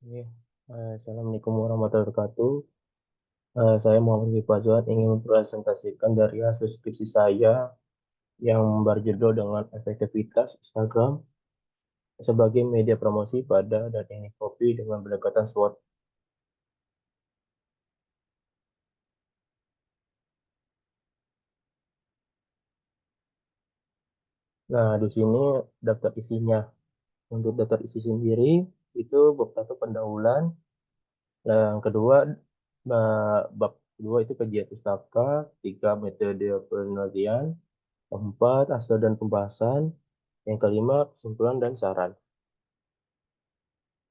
Iya. Assalamualaikum warahmatullahi wabarakatuh. Saya Muhammad Fazwan ingin mempresentasikan dari hasil skripsi saya yang berjudul dengan efektivitas Instagram sebagai media promosi pada dan ini kopi dengan pendekatan SWOT. Nah, di sini daftar isinya. Untuk daftar isi sendiri itu bab satu pendahuluan, yang kedua bab kedua itu kajian pustaka, tiga metode penelitian, keempat hasil dan pembahasan, yang kelima kesimpulan dan saran.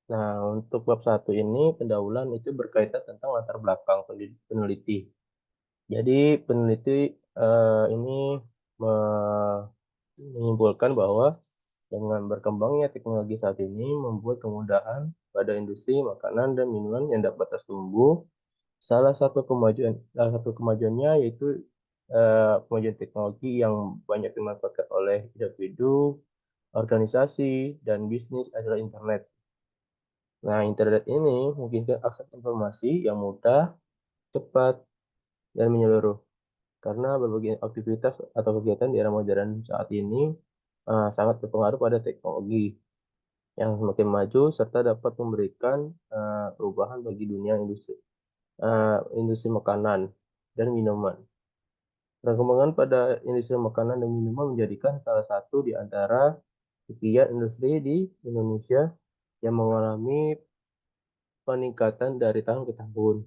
Nah, untuk bab satu ini pendahuluan itu berkaitan tentang latar belakang peneliti. Jadi peneliti ini me- menyimpulkan bahwa dengan berkembangnya teknologi saat ini membuat kemudahan pada industri makanan dan minuman yang dapat tertumbuh. Salah satu kemajuannya yaitu kemajuan teknologi yang banyak dimanfaatkan oleh individu, organisasi, dan bisnis adalah internet. Nah, internet ini memungkinkan akses informasi yang mudah, cepat, dan menyeluruh. Karena berbagai aktivitas atau kegiatan di era modern saat ini sangat berpengaruh pada teknologi yang semakin maju serta dapat memberikan perubahan bagi dunia industri makanan dan minuman. Perkembangan pada industri makanan dan minuman menjadikan salah satu di antara sekian industri di Indonesia yang mengalami peningkatan dari tahun ke tahun.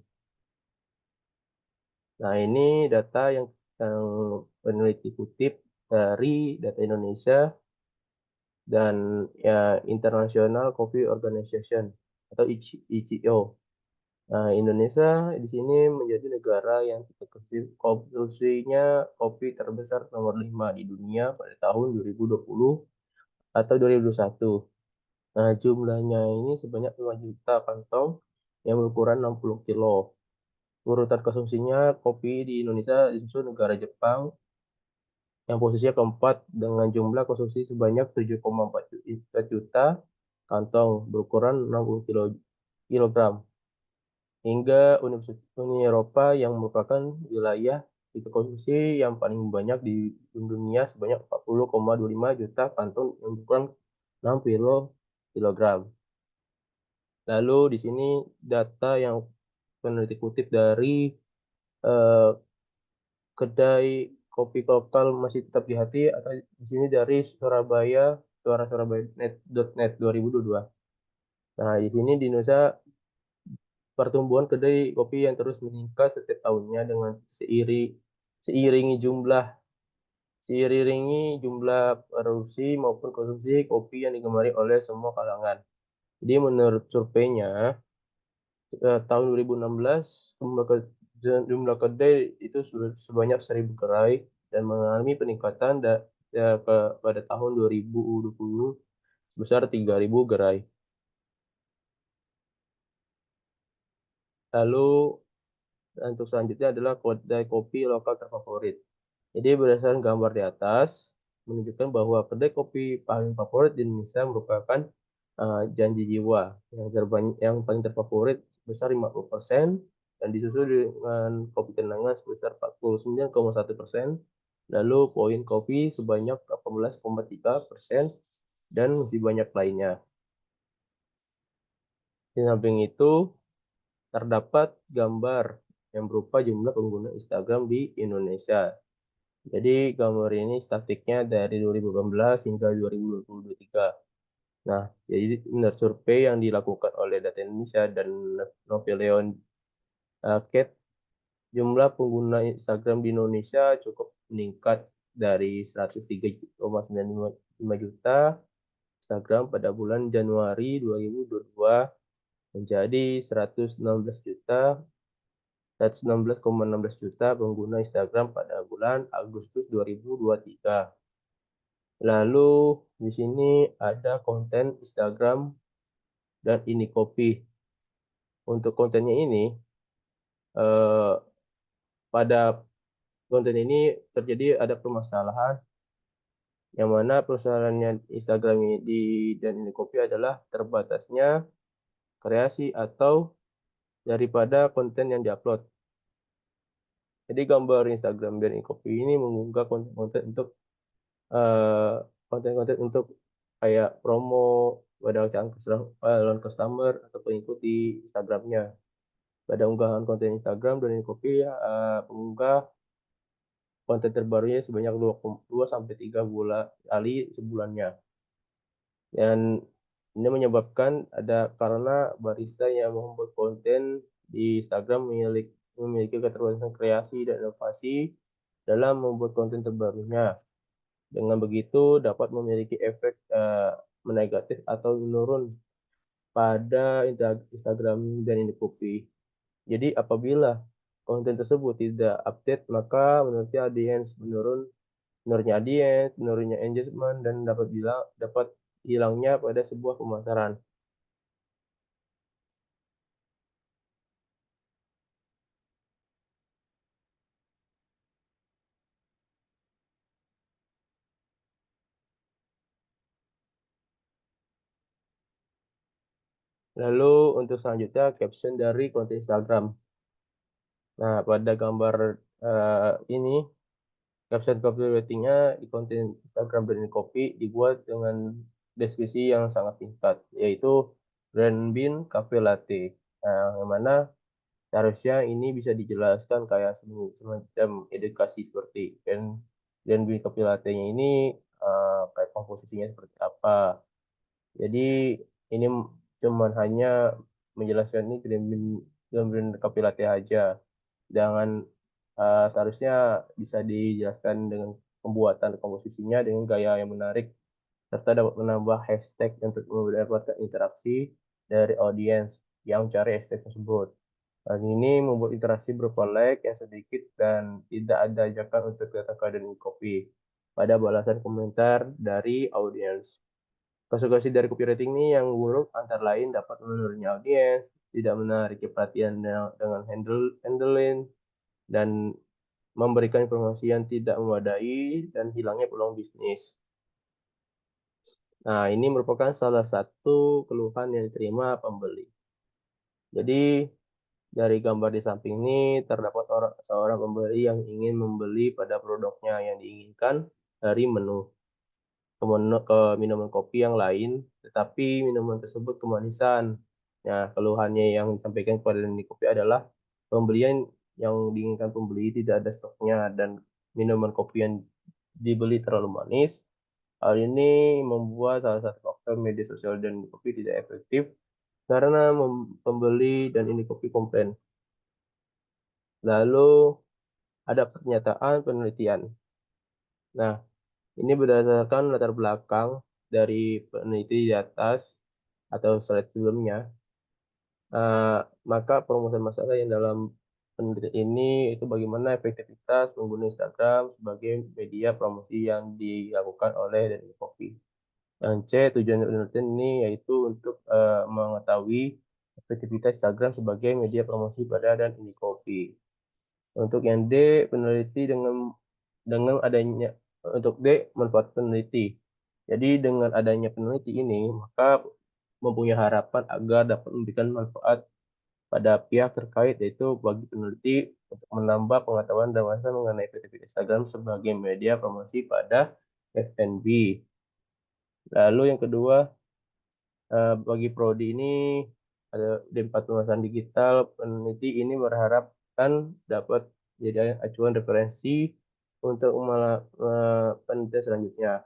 Nah, ini data yang peneliti kutip dari Data Indonesia dan International Coffee Organization atau ICO. Nah, Indonesia di sini menjadi negara yang konsumsinya kopi terbesar nomor 5 di dunia pada tahun 2020 atau 2021. Nah, jumlahnya ini sebanyak 5 juta kantong yang berukuran 60 kilo. Urutan konsumsinya kopi di Indonesia disusul negara Jepang yang posisinya keempat dengan jumlah konsumsi sebanyak 7,4 juta kantong berukuran 60 kilogram. Hingga Uni Eropa yang merupakan wilayah titik konsumsi yang paling banyak di dunia sebanyak 40,25 juta kantong yang berukuran 6 kilogram. Lalu di sini data yang peneliti kutip dari eh, kedai kopi lokal masih tetap di hati atau di sini dari Surabaya suara-surabaya.net 2022. Nah, di sini di Indonesia pertumbuhan kedai kopi yang terus meningkat setiap tahunnya dengan seiringi jumlah seiringi jumlah produksi maupun konsumsi kopi yang digemari oleh semua kalangan. Jadi menurut surveinya tahun 2016 jumlah kedai itu sudah sebanyak 1.000 gerai dan mengalami peningkatan pada tahun 2020 sebesar 3.000 gerai. Lalu untuk selanjutnya adalah kedai kopi lokal terfavorit. Jadi berdasarkan gambar di atas menunjukkan bahwa kedai kopi paling favorit di Indonesia merupakan Janji Jiwa yang paling terfavorit sebesar 50% dan disusul dengan Kopi Kenangan sebesar 49,1%, lalu Poin Kopi sebanyak 18,3% dan masih banyak lainnya. Di samping itu terdapat gambar yang berupa jumlah pengguna Instagram di Indonesia. Jadi gambar ini statiknya dari 2018 hingga 2023. Nah, jadi menurut survei yang dilakukan oleh Data Indonesia dan Noveleon Kate, jumlah pengguna Instagram di Indonesia cukup meningkat dari 103,95 juta Instagram pada bulan Januari 2022 menjadi 116,16 juta pengguna Instagram pada bulan Agustus 2023. Lalu di sini ada konten Instagram dan ini kopi. Untuk kontennya ini, eh, pada konten ini terjadi ada permasalahan yang mana permasalahannya Instagram ini dan ini kopi adalah terbatasnya kreasi, atau daripada konten yang diupload. Jadi gambar Instagram dan e-copy ini mengunggah konten-konten untuk eh, konten-konten untuk kayak promo pada calon customer atau pengikuti Instagramnya. Pada unggahan konten Instagram dan e-copy, pengunggah konten terbarunya sebanyak 2 sampai 3 bulan kali sebulannya. Dan ini menyebabkan karena barista yang membuat konten di Instagram memiliki keterbatasan kreasi dan inovasi dalam membuat konten terbarunya. Dengan begitu dapat memiliki efek negatif atau menurun pada Instagram dan Indikopi. Jadi apabila konten tersebut tidak update, maka menurunnya audiens, menurunnya engagement, dan dapat hilangnya pada sebuah pemasaran. Lalu untuk selanjutnya caption dari konten Instagram. Nah, pada gambar ini caption copywriting-nya di konten Instagram Brand Copy dibuat dengan deskripsi yang sangat singkat, yaitu Brand Bean Cafe Latte. Nah, yang mana seharusnya ini bisa dijelaskan kayak semacam edukasi seperti Brand Bean Cafe Latte-nya ini kayak komposisinya seperti apa. Jadi ini cuman hanya menjelaskan ini Green Bean Cafe Latte aja. Jangan seharusnya bisa dijelaskan dengan pembuatan komposisinya dengan gaya yang menarik serta dapat menambah hashtag untuk mendapatkan interaksi dari audiens yang mencari hashtag tersebut. Hal ini membuat interaksi berupa like yang sedikit dan tidak ada ajakan untuk datang ke dan copy pada balasan komentar dari audiens. Konsekuensi dari copywriting ini yang buruk antara lain dapat menurunnya audiens, tidak menarik perhatian dengan handling, dan memberikan informasi yang tidak memadai, dan hilangnya peluang bisnis. Nah, ini merupakan salah satu keluhan yang diterima pembeli. Jadi, dari gambar di samping ini terdapat seorang pembeli yang ingin membeli pada produknya yang diinginkan dari menu ke minuman kopi yang lain, tetapi minuman tersebut kemanisan. Nah, keluhannya yang disampaikan kepada Nini Kopi adalah pembelian yang diinginkan pembeli tidak ada stoknya dan minuman kopi yang dibeli terlalu manis. Hal ini membuat salah satu faktor media sosial dan kopi tidak efektif karena pembeli dan ini kopi komplain. Lalu ada pernyataan penelitian. Nah, ini berdasarkan latar belakang dari peneliti di atas atau slide sebelumnya. Eh, Maka perumusan masalah yang dalam penelitian ini itu bagaimana efektivitas menggunakan Instagram sebagai media promosi yang dilakukan oleh Dari Kopi. Yang C, tujuan penelitian ini yaitu untuk mengetahui efektivitas Instagram sebagai media promosi pada dan ini kopi. Untuk yang D, peneliti dengan adanya untuk D, manfaat peneliti. Jadi dengan adanya peneliti ini, maka mempunyai harapan agar dapat memberikan manfaat pada pihak terkait, yaitu bagi peneliti untuk menambah pengetahuan dan wawasan mengenai efektivitas Instagram sebagai media promosi pada F&B. Lalu yang kedua, bagi prodi ini ada D4 Pemasaran Digital, peneliti ini berharapkan dapat jadi acuan referensi untuk penelitian selanjutnya.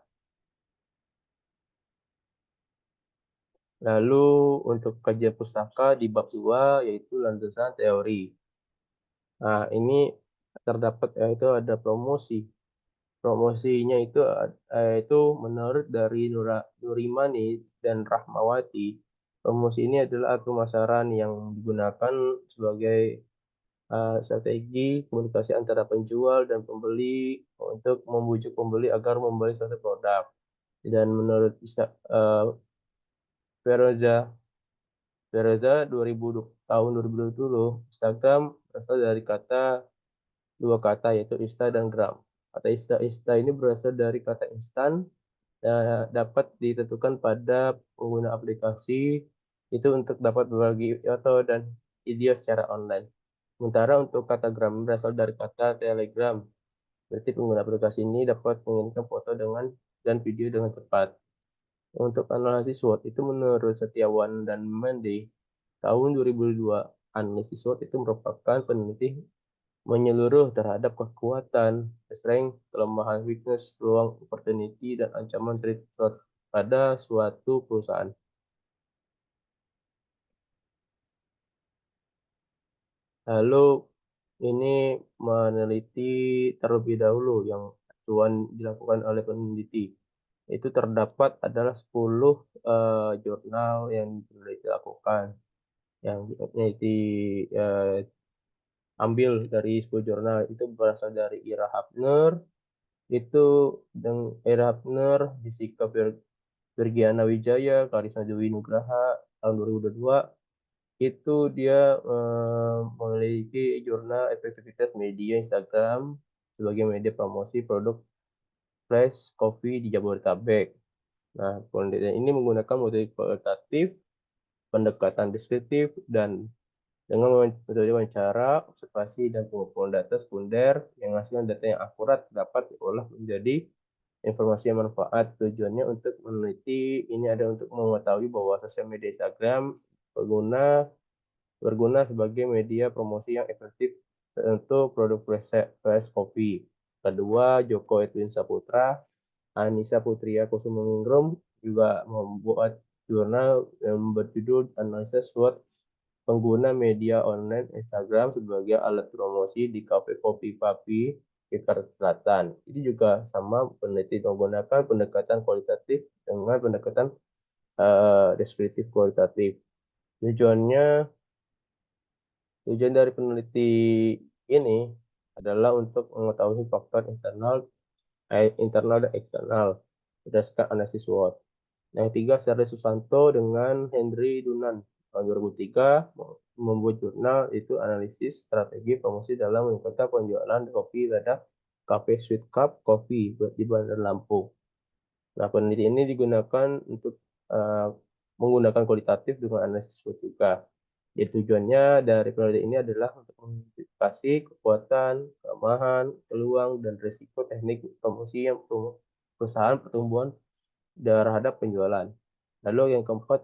Lalu untuk kajian pustaka di bab 2 yaitu landasan teori. Nah, ini terdapat yaitu ada promosi. Promosinya itu menurut dari Nurimani dan Rahmawati. Promosi ini adalah pemasaran yang digunakan sebagai strategi komunikasi antara penjual dan pembeli untuk membujuk pembeli agar membeli suatu produk. Dan menurut Feroza Feroza 2020, tahun 2020, Instagram berasal dari dua kata yaitu Insta dan Gram. Kata Insta ini berasal dari kata instan, dapat ditentukan pada pengguna aplikasi itu untuk dapat berbagi foto dan video secara online. Sementara untuk kata gram berasal dari kata telegram, berarti pengguna aplikasi ini dapat mengirimkan foto dan video dengan cepat. Untuk analisis SWOT itu menurut Setiawan dan Mendy tahun 2002, analisis SWOT itu merupakan peneliti menyeluruh terhadap kekuatan, strength, kelemahan, weakness, peluang, opportunity, dan ancaman threat pada suatu perusahaan. Lalu ini meneliti terlebih dahulu yang acuan dilakukan oleh peneliti. Itu terdapat adalah 10 jurnal yang peneliti lakukan, yang peneliti ambil dari 10 jurnal itu berasal dari Ira Hapner, itu Ira Hapner, Jessica Virgiana Wijaya, Karisma Dewi Nugraha tahun 2022. Itu dia memiliki jurnal efektivitas media Instagram sebagai media promosi produk Flash Coffee di Jabodetabek. Nah, penelitian ini menggunakan metode kualitatif, pendekatan deskriptif, dan dengan metode wawancara, observasi, dan pengumpulan data sekunder yang menghasilkan data yang akurat dapat diolah menjadi informasi yang manfaat. Tujuannya untuk meneliti ini ada untuk mengetahui bahwa sosial media Instagram berguna sebagai media promosi yang efektif untuk produk fresh coffee. Kedua, Joko Edwin Saputra, Anissa Putria Kusumingrum juga membuat jurnal yang berjudul Analysis SWOT pengguna media online Instagram sebagai alat promosi di kafe kopi Papi, Jakarta Selatan. Ini juga sama peneliti menggunakan pendekatan kualitatif dengan pendekatan deskriptif kualitatif. Tujuannya Tujuan dari peneliti ini adalah untuk mengetahui faktor internal dan eksternal berdasarkan analisis SWOT. Yang ketiga, Sari Susanto dengan Henry Dunan tahun 2003 membuat jurnal itu analisis strategi promosi dalam meningkatkan penjualan kopi pada Cafe Sweet Cup Coffee di Bandar Lampung. Nah, penelitian ini digunakan untuk uh, menggunakan kualitatif dengan analisis SWOT juga. Jadi tujuannya dari penelitian ini adalah untuk mengidentifikasi kekuatan, kelemahan, peluang, dan risiko teknik promosi yang perusahaan pertumbuhan terhadap penjualan. Lalu yang keempat,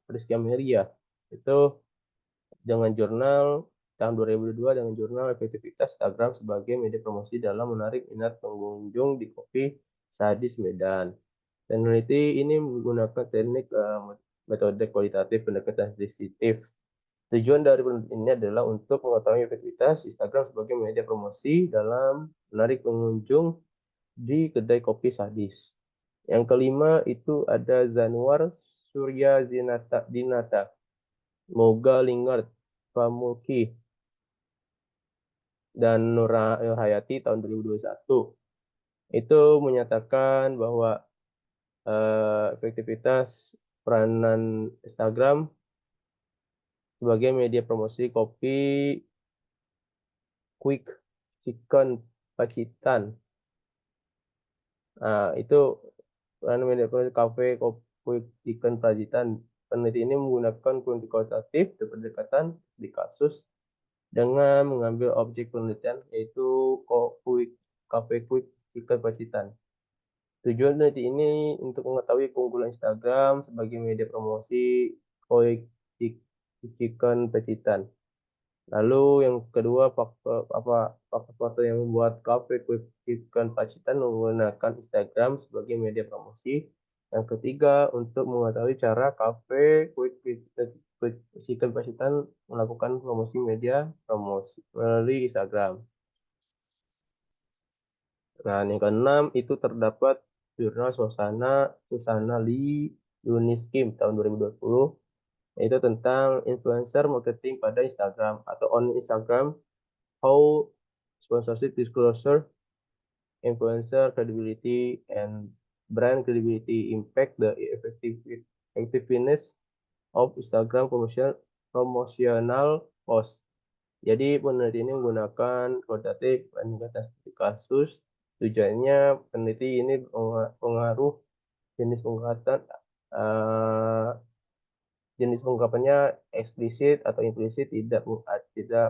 Rizky Amelia itu dengan jurnal tahun 2002 dengan jurnal efektivitas Instagram sebagai media promosi dalam menarik minat pengunjung di Kopi Sadis Medan. Peneliti ini menggunakan teknik metode kualitatif pendekatan sensitif. Tujuan dari penelitian ini adalah untuk mengetahui efektivitas Instagram sebagai media promosi dalam menarik pengunjung di kedai kopi Sadis. Yang kelima itu ada Zanuar Surya Dinata, Moga Lingard, Pamulki, dan Nurhayati tahun 2021. Itu menyatakan bahwa efektivitas peranan Instagram sebagai media promosi kopi Quick Chicken Pacitan. Nah, itu media promosi kafe Quick Chicken Pacitan. Peneliti ini menggunakan kuantitatif pendekatan di kasus dengan mengambil objek penelitian yaitu Cafe Quick Chicken Pacitan. Tujuan peneliti ini untuk mengetahui keunggulan Instagram sebagai media promosi Quick Chicken Pacitan. Lalu yang kedua, faktor yang membuat Cafe Quick Chicken Pacitan menggunakan Instagram sebagai media promosi. Yang ketiga, untuk mengetahui cara Cafe Quick Chicken Pacitan melakukan promosi media promosi melalui Instagram. Nah, yang keenam itu terdapat jurnal Susana Lee Yuniskim tahun 2020, yaitu tentang influencer marketing pada Instagram atau on Instagram, how sponsorship disclosure, influencer credibility, and brand credibility impact the effectiveness of Instagram promotional post. Jadi peneliti ini menggunakan kualitatif peningkatan kasus. Tujuannya peneliti ini pengaruh jenis pengangkatan jenis pengungkapannya eksplisit atau implisit, tidak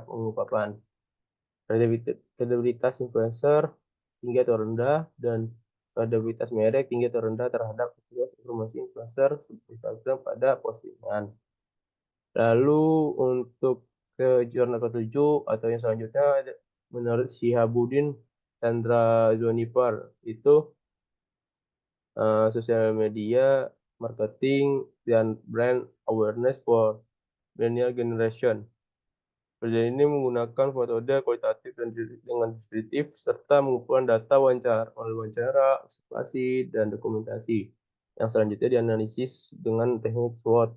pengungkapan. Kredibilitas influencer tinggi atau rendah, dan kredibilitas merek tinggi atau rendah terhadap informasi influencer Instagram pada postingan. Lalu untuk ke jurnal ketujuh atau yang selanjutnya, menurut Shihabuddin Chandra Zonipar itu sosial media marketing dan brand awareness for millennial generation. Penelitian ini menggunakan metode kualitatif dan dengan deskriptif serta mengumpulkan data wawancara, observasi, dan dokumentasi yang selanjutnya dianalisis dengan teknik SWOT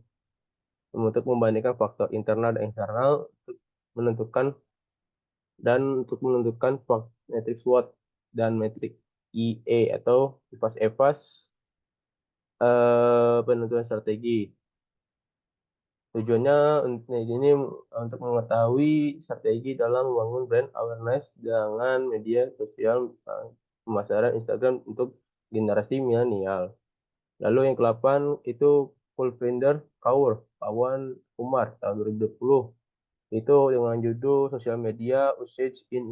untuk membandingkan faktor internal dan eksternal untuk menentukan metrik SWOT dan metrik IE atau IPAS-EVAS penentuan strategi. Tujuannya ini untuk mengetahui strategi dalam membangun brand awareness dengan media sosial pemasaran Instagram untuk generasi milenial. Lalu yang ke-8 itu Kulvinder Kawan Kumar tahun 2020. Itu dengan judul Social Media Usage in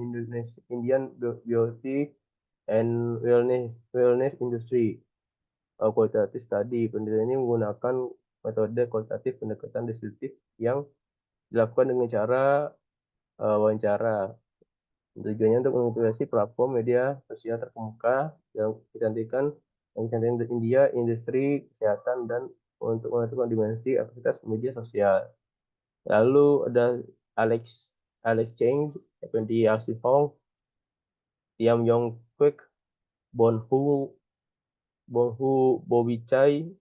Indian Beauty and Wellness Industry. Kualitatif tadi. Penelitian ini menggunakan metode kualitatif pendekatan deskriptif yang dilakukan dengan cara wawancara. Tujuannya untuk mengintegrasi platform media sosial terkemuka yang kecantikan di India, industri kesehatan, dan untuk menentukan dimensi aktivitas media sosial. Lalu ada Alex Cheng, Effendi Hong, Tiam Yong Kwek, Bonhu Bobichai,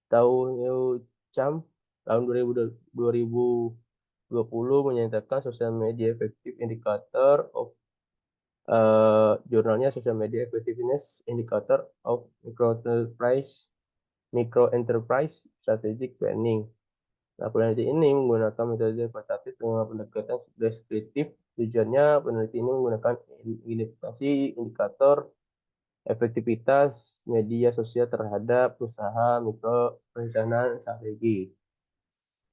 Tao Yu Cham tahun 2020 menyatakan social media effective indicator of jurnalnya Social Media Effectiveness Indicator of Micro Enterprise Strategic Planning. Nah, peneliti ini menggunakan metode kualitatif dengan pendekatan deskriptif. Tujuannya peneliti ini menggunakan identifikasi indikator efektivitas media sosial terhadap usaha mikro perencanaan strategi.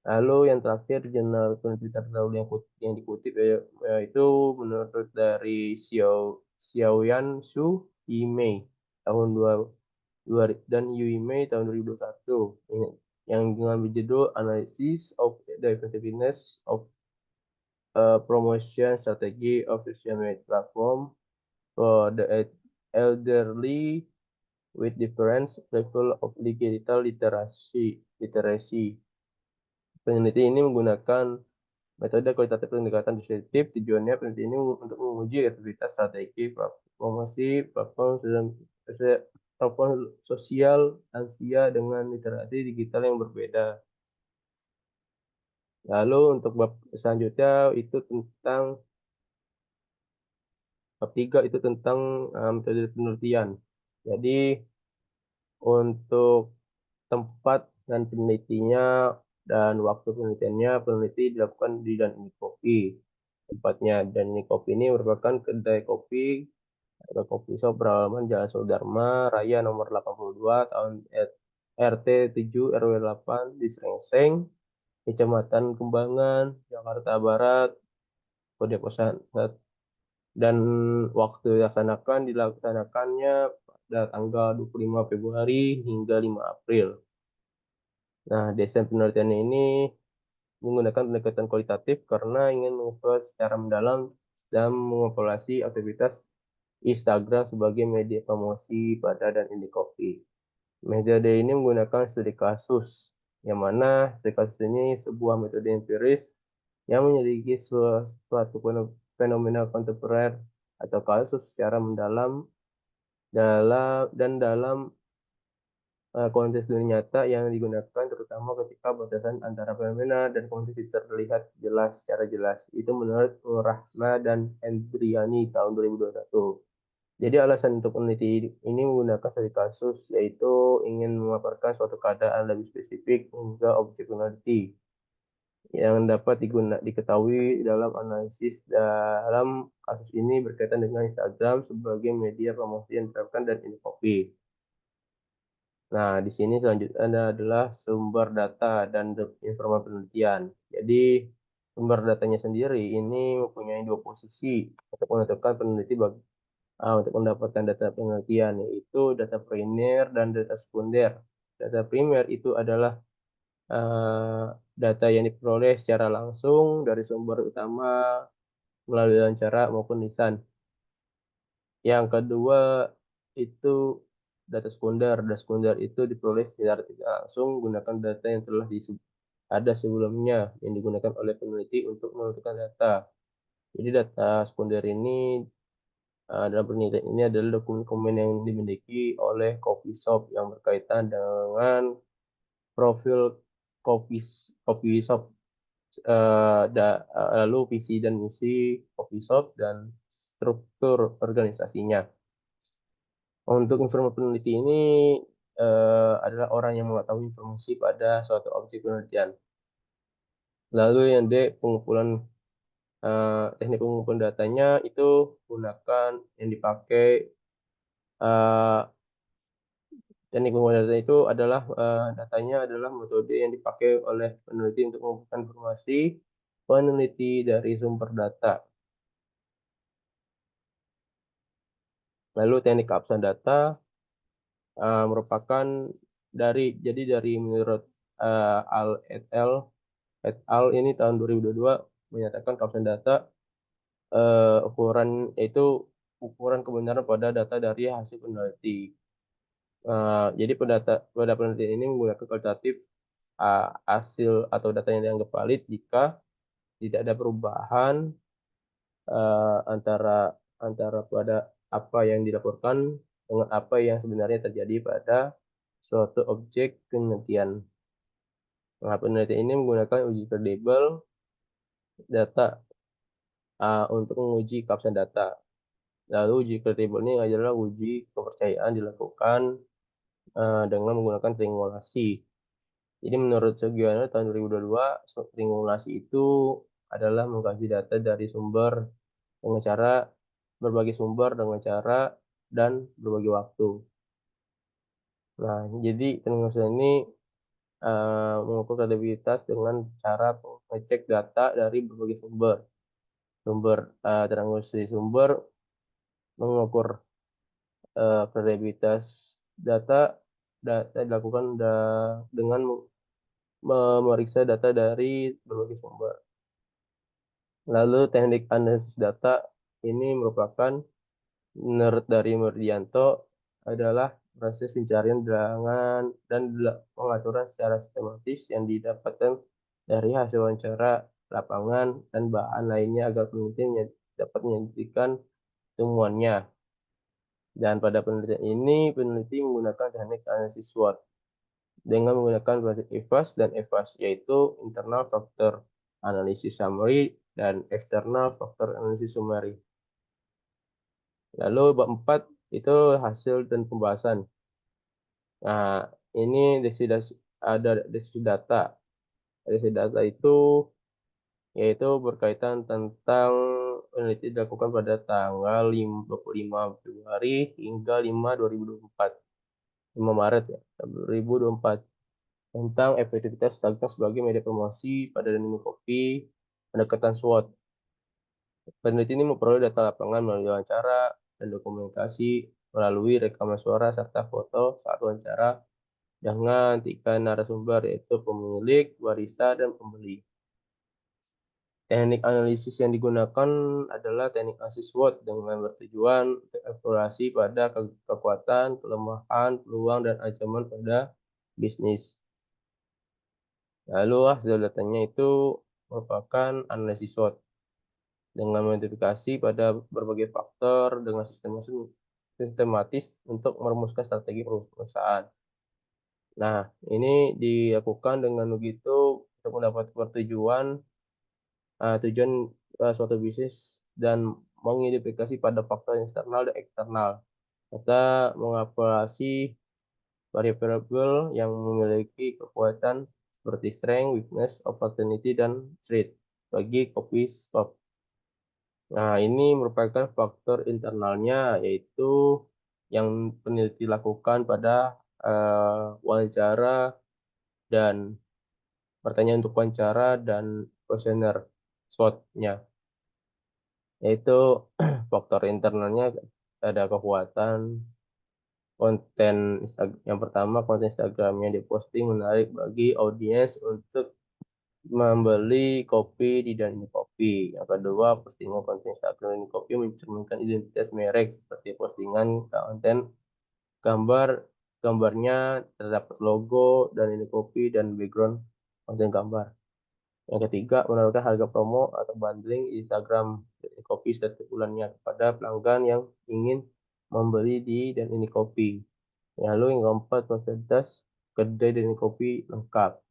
Lalu yang terakhir jurnal penelitian terdahulu yang dikutip yaitu menurut dari Xiaoyan Su Yimei tahun 2 dan Yu Mei tahun 2021 yang dengan berjudul Analysis of the Effectiveness of Promotion Strategy of Social Media Platform for the Elderly with Different Level of Digital Literacy. Peneliti ini menggunakan metode kualitatif pendekatan deskriptif. Tujuannya peneliti ini untuk menguji efektivitas strategi promosi platform sosial lansia dengan literasi digital yang berbeda. Lalu untuk bab selanjutnya itu tentang bab 3 itu tentang metode penelitian. Jadi untuk tempat dan penelitinya dan waktu penelitiannya, peneliti dilakukan di Dan Ini Kopi. Tempatnya Dan Ini Kopi ini merupakan kedai kopi atau kopi shop beralaman Jalan Sudarma Raya nomor 82 tahun RT 7 RW 8 di Srengseng, Kecamatan Kembangan, Jakarta Barat, kode kosan. Dan waktu dilaksanakannya pada tanggal 25 Februari hingga 5 April. Nah, desain penelitian ini menggunakan pendekatan kualitatif karena ingin mengukur secara mendalam dan mengevaluasi aktivitas Instagram sebagai media promosi pada Dan Ini Kopi. Metode ini menggunakan studi kasus, yang mana studi kasus ini sebuah metode empiris yang menyelidiki suatu fenomena kontemporer atau kasus secara mendalam dalam konteks dunia nyata yang digunakan terutama ketika batasan antara fenomena dan konteks terlihat secara jelas. Itu menurut Rahma dan Hendriani tahun 2021. Jadi alasan untuk peneliti ini menggunakan studi kasus yaitu ingin memaparkan suatu keadaan lebih spesifik hingga objektivitas yang dapat diketahui dalam analisis. Dalam kasus ini berkaitan dengan Instagram sebagai media promosi yang diterapkan Dan Ini Kopi. Nah, di sini selanjutnya adalah sumber data dan informasi penelitian. Jadi, sumber datanya sendiri ini mempunyai dua posisi untuk menentukan peneliti untuk mendapatkan data penelitian, yaitu data primer dan data sekunder. Data primer itu adalah eee, data yang diperoleh secara langsung dari sumber utama melalui wawancara maupun lisan. Yang kedua itu data sekunder. Data sekunder itu diperoleh secara tidak langsung menggunakan data yang telah ada sebelumnya yang digunakan oleh peneliti untuk menentukan data. Jadi data sekunder ini, dalam penelitian ini adalah dokumen-dokumen yang dimiliki oleh coffee shop yang berkaitan dengan profil coffee shop, lalu visi dan misi coffee shop dan struktur organisasinya. Untuk informan peneliti ini, adalah orang yang mengetahui informasi pada suatu objek penelitian. Lalu yang pengumpulan, teknik pengumpulan datanya itu gunakan yang dipakai, eee, teknik pengumpulan data itu adalah, datanya adalah metode yang dipakai oleh peneliti untuk mengumpulkan informasi peneliti dari sumber data. Lalu teknik keabsahan data, merupakan dari menurut, Al et al. Ini tahun 2022 menyatakan keabsahan data, ukuran yaitu ukuran kebenaran pada data dari hasil peneliti. Jadi pada penelitian ini menggunakan kualitatif, hasil atau data yang dianggap valid jika tidak ada perubahan, antara antara pada apa yang dilaporkan dengan apa yang sebenarnya terjadi pada suatu objek penelitian. Nah, penelitian ini menggunakan uji kredibel data, untuk menguji keabsahan data. Lalu uji kredibel ini adalah uji kepercayaan dilakukan, dengan menggunakan triangulasi. Jadi menurut Sugiono tahun 2022, triangulasi itu adalah mengkaji data dari berbagai sumber dengan cara dan berbagai waktu. Nah, jadi triangulasi ini, mengukur kredibilitas dengan cara mengecek data dari berbagai sumber. Triangulasi sumber mengukur, kredibilitas data dilakukan dengan memeriksa data dari berbagai sumber. Lalu teknik analisis data ini merupakan, menurut dari Murdianto, adalah proses pencarian dan pengaturan secara sistematis yang didapatkan dari hasil wawancara lapangan dan bahan lainnya agar peneliti dapat menyajikan temuannya. Dan pada penelitian ini, peneliti menggunakan teknik analisis SWOT dengan menggunakan prinsip EVAS dan EVAS, yaitu internal factor analysis summary dan external factor analysis summary. Lalu bab 4 itu hasil dan pembahasan. Nah, ini ada deskripsi data. Deskripsi data itu yaitu berkaitan tentang penelitian dilakukan pada tanggal 25 Februari hingga 5 Maret ya, 2024, tentang efektivitas Instagram sebagai media promosi pada dunia kopi, pendekatan SWOT. Peneliti ini memperoleh data lapangan melalui wawancara dan dokumentasi melalui rekaman suara serta foto saat wawancara dengan 3 narasumber, yaitu pemilik, barista, dan pembeli. Teknik analisis yang digunakan adalah teknik analisis SWOT dengan bertujuan untuk eksplorasi pada kekuatan, kelemahan, peluang, dan ancaman pada bisnis. Lalu hasil datanya itu merupakan analisis SWOT dengan mengidentifikasi pada berbagai faktor dengan sistematis untuk merumuskan strategi perusahaan. Nah, ini dilakukan dengan begitu untuk mendapat tujuan, suatu bisnis dan mengidentifikasi pada faktor internal dan eksternal, serta mengevaluasi variabel yang memiliki kekuatan seperti strength, weakness, opportunity, dan threat bagi kopi shop. Nah, ini merupakan faktor internalnya, yaitu yang peneliti lakukan pada wawancara dan pertanyaan untuk wawancara dan kuesioner SWOT-nya, yaitu faktor internalnya ada kekuatan konten yang pertama, konten Instagramnya diposting menarik bagi audiens untuk membeli kopi di dan ini kopi. Yang kedua, postingan konten Instagram ini kopi mencerminkan identitas merek seperti postingan konten gambar gambarnya terdapat logo dan ini kopi dan background konten gambar. Yang ketiga, menawarkan harga promo atau bundling Instagram dan ini kopi setiap bulannya kepada pelanggan yang ingin membeli di dan ini kopi. Lalu yang keempat, fasilitas kedai dan ini kopi lengkap.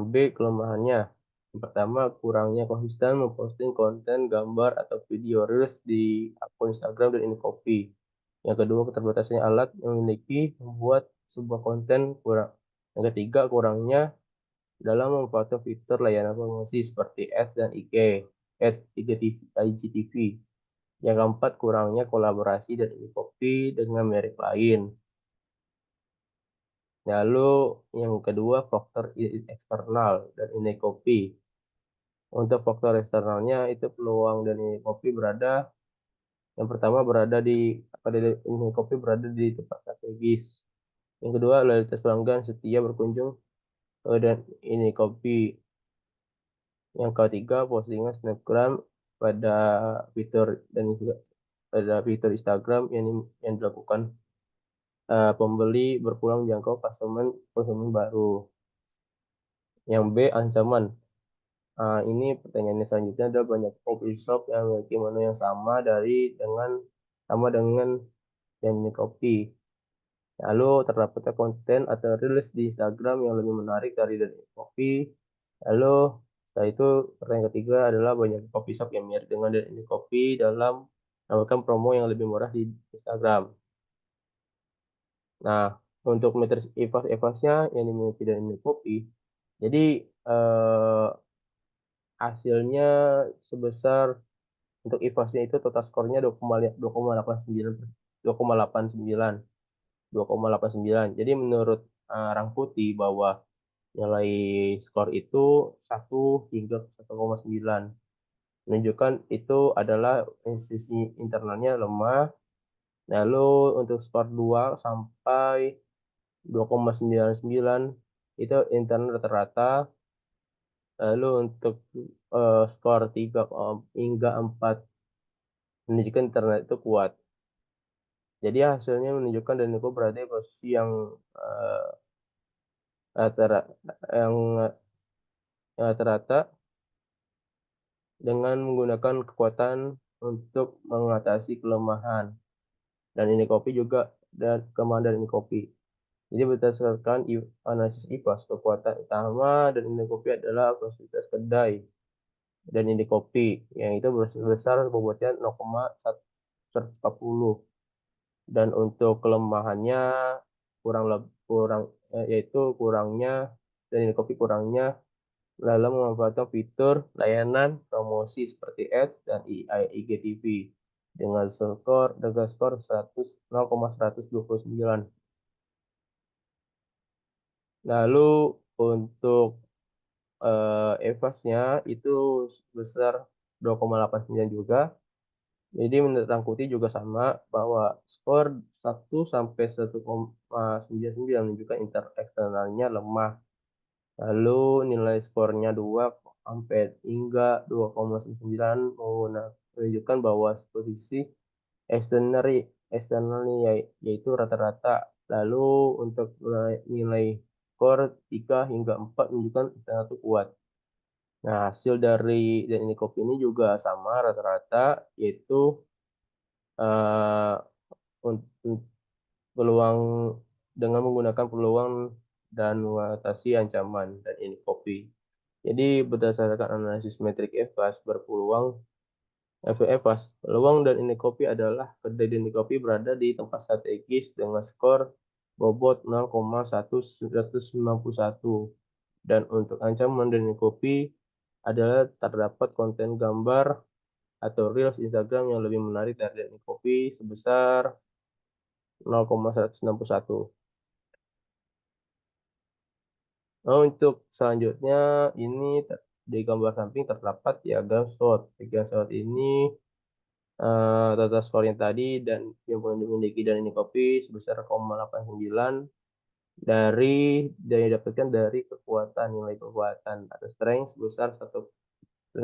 B. Kelemahannya. Yang pertama, kurangnya konsisten memposting konten, gambar, atau video reels di akun Instagram dan Inkopi. Yang kedua, keterbatasannya alat yang memiliki membuat sebuah konten kurang. Yang ketiga, kurangnya dalam memanfaatkan fitur layanan promosi seperti Ads dan IG, Ads IGTV, IGTV. Yang keempat, kurangnya kolaborasi dan Inkopi dengan merek lain. Lalu yang kedua, faktor eksternal dan ini kopi. Untuk faktor eksternalnya itu peluang dari kopi berada yang pertama ini kopi berada di tempat strategis. Yang kedua, loyalitas pelanggan setia berkunjung dan ini kopi. Yang ketiga, postingan snapgram pada fitur dan juga pada fitur Instagram yang dilakukan pembeli berpulang menjangkau konsumen baru. Yang B, ancaman. Ini pertanyaannya selanjutnya adalah banyak coffee shop yang memiliki menu yang sama dengan yang kopi. Lalu terdapat konten atau rilis di Instagram yang lebih menarik dari kopi. Lalu setelah itu pertanyaan ketiga adalah banyak coffee shop yang mirip dengan dari kopi dalam menawarkan promo yang lebih murah di Instagram. Nah, untuk matriks EVAS-EVAS-nya yang dimiliki dari kopi, jadi hasilnya sebesar untuk IVAS-nya itu total skornya 2,89 2,89 2,89. Jadi menurut Rangkuti bahwa nilai skor itu 1 hingga 1,9 menunjukkan itu adalah sisi internalnya lemah. Lalu untuk skor 2 sampai 2,99 itu internal rata-rata. Lalu untuk skor 3 hingga 4 menunjukkan internet itu kuat. Jadi hasilnya menunjukkan Daniko berada di posisi yang eh, rata- yang rata-rata dengan menggunakan kekuatan untuk mengatasi kelemahan. Dan ini kopi juga dan kelemahan dari ini kopi. Jadi berdasarkan analisis IPAS, kekuatan utama dan ini kopi adalah fasilitas kedai dan ini kopi yang itu besar bobotnya 0,140 dan untuk kelemahannya yaitu kurangnya dan ini kopi kurangnya dalam memanfaatkan fitur layanan promosi seperti Ads dan IGTV dengan skor 0,129. Lalu untuk EVAS-nya itu besar 2,89 juga. Jadi menurut Rangkuti juga sama bahwa skor 1 sampai 1,99 menunjukkan eksternalnya lemah. Lalu nilai skornya 2 sampai hingga 2,9 menunjukkan bahwa posisi eksternal eksternalnya yaitu rata-rata. Lalu untuk nilai skor 3 hingga 4 menunjukkan eksternal itu kuat. Nah, hasil dari dan ini kopi ini juga sama rata-rata yaitu eh, untuk peluang dengan menggunakan peluang dan mengatasi ancaman dan ini kopi. Jadi berdasarkan analisis metrik EVAS peluang dan ini kopi adalah kedai ini kopi berada di tempat strategis dengan skor bobot 0,191 dan untuk ancaman dan ini kopi adalah terdapat konten gambar atau reels Instagram yang lebih menarik dari ini kopi sebesar 0,161. Untuk selanjutnya ini di gambar samping terdapat diagram SWOT. Diagram SWOT ini data skor yang tadi dan yang dimiliki dan ini kopi sebesar 0,89 yang didapatkan dari kekuatan, nilai kekuatan atau strength sebesar 1,59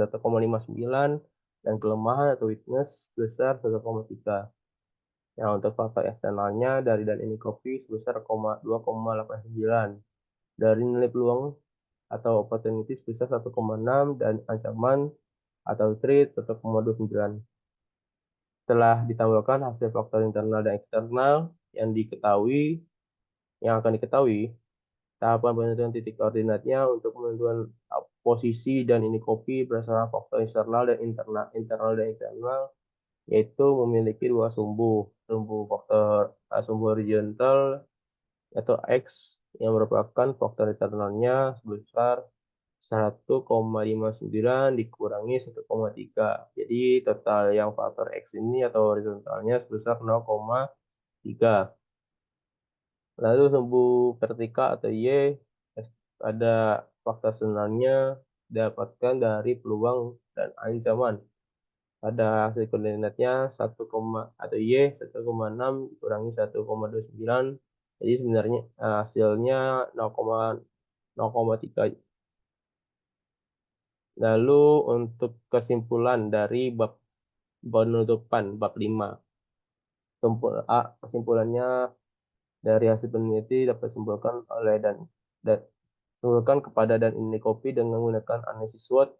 dan kelemahan atau weakness sebesar 1,3. Nah, untuk faktor eksternalnya dari dan ini kopi sebesar 2,89. Dari nilai peluang atau opportunity sebesar 1,6 dan ancaman atau threat 1,29. Setelah ditambahkan hasil faktor internal dan eksternal yang akan diketahui, tahapan penentuan titik koordinatnya untuk menentukan posisi dan ini kopi berdasarkan faktor internal dan eksternal, yaitu memiliki dua sumbu horizontal atau X yang merupakan faktor internalnya sebesar 1,59 dikurangi 1,3. Jadi total yang faktor X ini atau horizontalnya sebesar 0,3. Lalu sumbu vertikal atau Y ada faktor sebenarnya dapatkan dari peluang dan ancaman. Pada hasil koordinatnya 1, atau Y 1,6 dikurangi 1,29. Jadi sebenarnya hasilnya 0,3. Lalu untuk kesimpulan dari bab penutupan bab 5. Kesimpulannya dari hasil peneliti dapat disimpulkan dan simpulkan kepada dan ini kopi dengan menggunakan analisis SWOT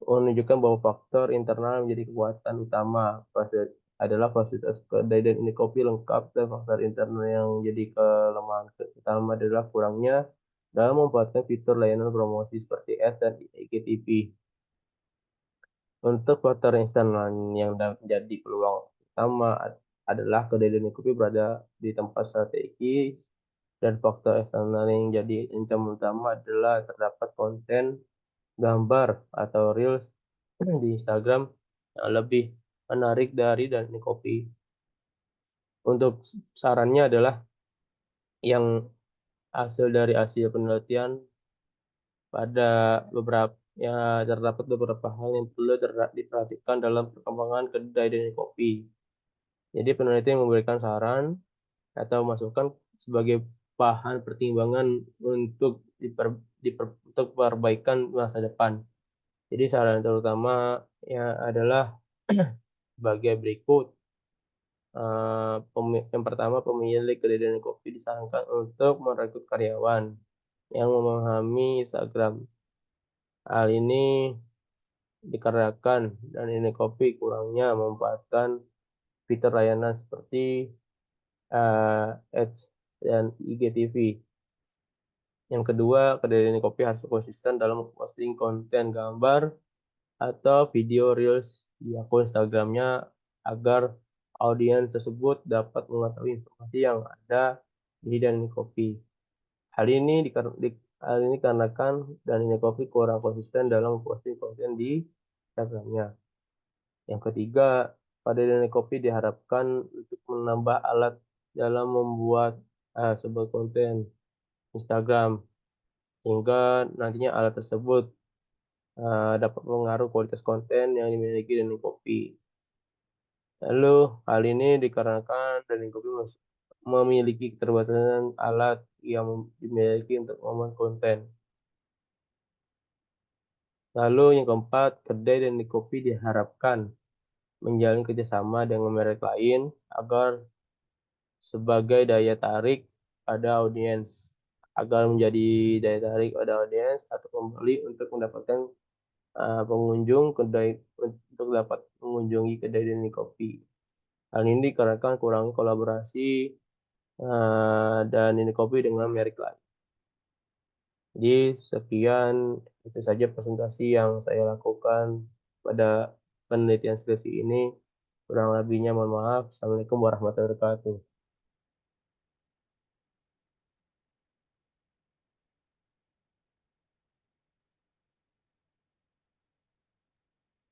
menunjukkan bahwa faktor internal menjadi kekuatan utama. Adalah fasilitas kedai dan ini kopi lengkap dan faktor internal yang menjadi kelemahan utama adalah kurangnya dalam memanfaatkan fitur layanan promosi seperti ads dan IGTV. Untuk faktor eksternal yang menjadi peluang utama adalah kedai dan kopi berada di tempat strategi dan faktor eksternal yang jadi ancaman utama adalah terdapat konten gambar atau reels di Instagram yang lebih menarik dari dan ini kopi. Untuk sarannya adalah yang hasil penelitian pada terdapat beberapa hal yang perlu diperhatikan dalam perkembangan kedai dan kopi. Jadi peneliti memberikan saran atau masukan sebagai bahan pertimbangan untuk perbaikan masa depan. Jadi saran terutama ya adalah sebagai berikut. Yang pertama, pemilik kedai dan kopi disarankan untuk merekrut karyawan yang memahami Instagram. Hal ini dikarenakan dan ini kopi kurangnya memanfaatkan fitur layanan seperti Ads dan IGTV. Yang kedua, kedai dan kopi harus konsisten dalam posting konten gambar atau video reels di akun Instagramnya agar audiens tersebut dapat mengetahui informasi yang ada di dan ini kopi. Hal ini dikarenakan dan ini kopi kurang konsisten dalam posting konten di Instagramnya. Yang ketiga, pada dan kopi diharapkan untuk menambah alat dalam membuat sebuah konten Instagram sehingga nantinya alat tersebut dapat mengaruh kualitas konten yang dimiliki dan kopi. Lalu hal ini dikarenakan dan kopi memiliki keterbatasan alat yang dimiliki untuk membuat konten. Lalu yang keempat, kedai dan kopi diharapkan menjalin kerjasama dengan merek lain agar sebagai daya tarik pada audiens, agar menjadi daya tarik pada audiens atau pembeli untuk mendapatkan pengunjung kedai untuk dapat mengunjungi kedai dan kopi. Hal ini dikarenakan kurang kolaborasi dan ini kopi dengan merek lain. Jadi sekian itu saja presentasi yang saya lakukan pada penelitian skripsi ini. Kurang lebihnya mohon maaf. Assalamualaikum warahmatullahi wabarakatuh.